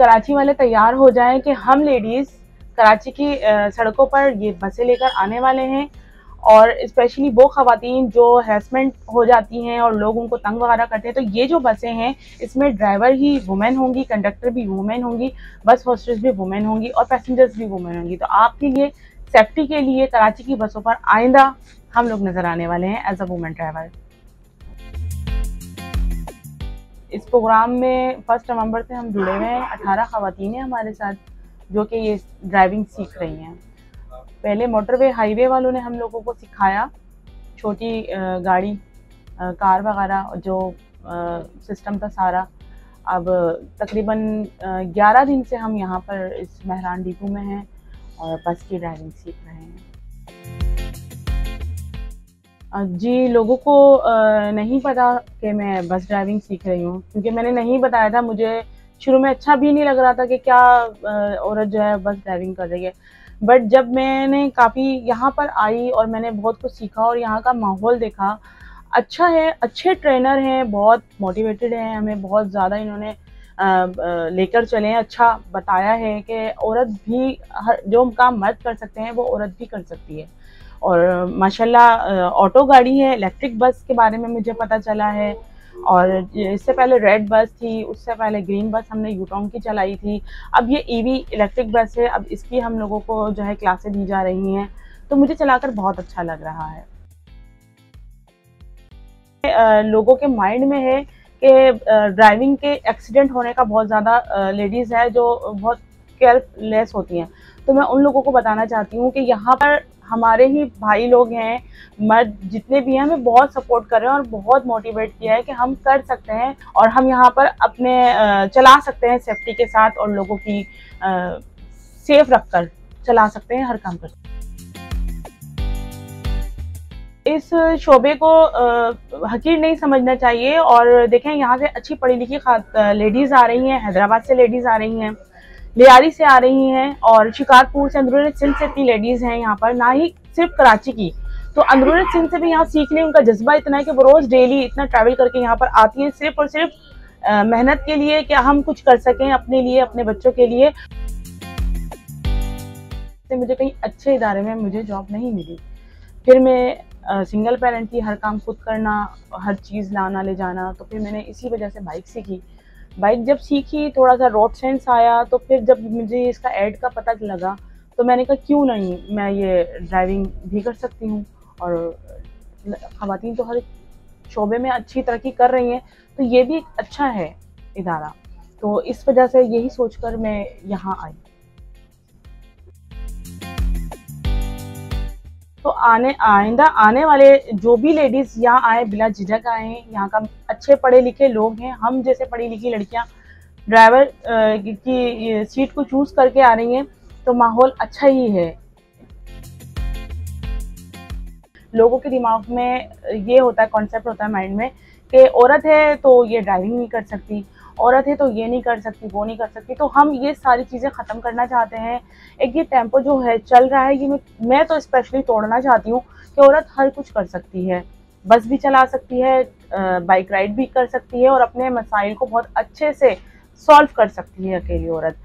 कराची वाले तैयार हो जाएं कि हम लेडीज़ कराची की सड़कों पर ये बसें लेकर आने वाले हैं। और स्पेशली वो ख़वातीन जो हैरेसमेंट हो जाती हैं और लोग उनको तंग वगैरह करते हैं, तो ये जो बसें हैं इसमें ड्राइवर ही वुमेन होंगी, कंडक्टर भी वुमेन होंगी, बस होस्टेस भी वुमेन होंगी और पैसेंजर्स भी वुमेन होंगी। तो आपके लिए सेफ्टी के लिए कराची की बसों पर आइंदा हम लोग नज़र आने वाले हैं एज अ वुमेन ड्राइवर। इस प्रोग्राम में 1 नवंबर से हम जुड़े हुए हैं। 18 ख़वातीन हैं हमारे साथ जो कि ये ड्राइविंग सीख रही हैं। पहले मोटरवे हाईवे वालों ने हम लोगों को सिखाया, छोटी गाड़ी कार वगैरह जो सिस्टम था सारा। अब तकरीबन 11 दिन से हम यहाँ पर इस महरान डिपो में हैं और बस की ड्राइविंग सीख रहे हैं। जी, लोगों को नहीं पता कि मैं बस ड्राइविंग सीख रही हूँ, क्योंकि मैंने नहीं बताया था। मुझे शुरू में अच्छा भी नहीं लग रहा था कि क्या औरत जो है बस ड्राइविंग कर रही है। बट जब मैंने काफ़ी यहाँ पर आई और मैंने बहुत कुछ सीखा और यहाँ का माहौल देखा, अच्छा है, अच्छे ट्रेनर हैं, बहुत मोटिवेटेड हैं, हमें बहुत ज़्यादा इन्होंने लेकर चले हैं। अच्छा बताया है कि औरत भी जो काम मर्द कर सकते हैं वो औरत भी कर सकती है। और माशाल्लाह ऑटो गाड़ी है, इलेक्ट्रिक बस के बारे में मुझे पता चला है। और इससे पहले रेड बस थी, उससे पहले ग्रीन बस हमने यूटोंग की चलाई थी। अब ये ईवी इलेक्ट्रिक बस है, अब इसकी हम लोगों को जो है क्लासें दी जा रही हैं। तो मुझे चलाकर बहुत अच्छा लग रहा है। लोगों के माइंड में है कि ड्राइविंग के एक्सीडेंट होने का बहुत ज़्यादा लेडीज़ है जो बहुत केयरलेस होती हैं। तो मैं उन लोगों को बताना चाहती हूँ कि यहाँ पर हमारे ही भाई लोग हैं, मर्द जितने भी हैं, हमें बहुत सपोर्ट कर रहे हैं और बहुत मोटिवेट किया है कि हम कर सकते हैं और हम यहाँ पर अपने चला सकते हैं सेफ्टी के साथ और लोगों की सेफ रखकर चला सकते हैं, हर काम कर सकते हैं। इस शोबे को हकीर नहीं समझना चाहिए। और देखें, यहाँ से अच्छी पढ़ी लिखी लेडीज़ आ रही हैं, हैदराबाद से लेडीज़ आ रही हैं, लियारी से आ रही हैं और शिकारपुर से, अंदरून सिंध से इतनी लेडीज़ हैं यहाँ पर, ना ही सिर्फ कराची की। तो अंदरून सिंध से भी यहाँ सीखने उनका जज्बा इतना है कि वो रोज़ डेली इतना ट्रैवल करके यहाँ पर आती हैं सिर्फ और सिर्फ मेहनत के लिए कि हम कुछ कर सकें अपने लिए, अपने बच्चों के लिए। मुझे कहीं अच्छे इदारे में मुझे जॉब नहीं मिली। फिर मैं सिंगल पेरेंट थी, हर काम खुद करना, हर चीज़ लाना ले जाना। तो फिर मैंने इसी वजह से बाइक सीखी। बाइक जब सीखी, थोड़ा सा रोड सेंस आया, तो फिर जब मुझे इसका ऐड का पता लगा तो मैंने कहा क्यों नहीं, मैं ये ड्राइविंग भी कर सकती हूँ। और ख़वातीन तो हर शोबे में अच्छी तरक्की कर रही हैं, तो ये भी एक अच्छा है इदारा। तो इस वजह से यही सोचकर मैं यहाँ आई। तो आइंदा आने वाले जो भी लेडीज़ यहाँ आए, बिला झिझक आए, यहाँ का अच्छे पढ़े लिखे लोग हैं, हम जैसे पढ़ी लिखी लड़कियाँ ड्राइवर की सीट को चूज़ करके आ रही हैं, तो माहौल अच्छा ही है। लोगों के दिमाग में ये होता है, कॉन्सेप्ट होता है माइंड में कि औरत है तो ये ड्राइविंग नहीं कर सकती, औरत है तो ये नहीं कर सकती, वो नहीं कर सकती। तो हम ये सारी चीज़ें ख़त्म करना चाहते हैं। एक ये टेम्पो जो है चल रहा है, ये मैं तो स्पेशली तोड़ना चाहती हूँ कि औरत हर कुछ कर सकती है, बस भी चला सकती है, बाइक राइड भी कर सकती है और अपने मसाइल को बहुत अच्छे से सॉल्व कर सकती है अकेली औरत।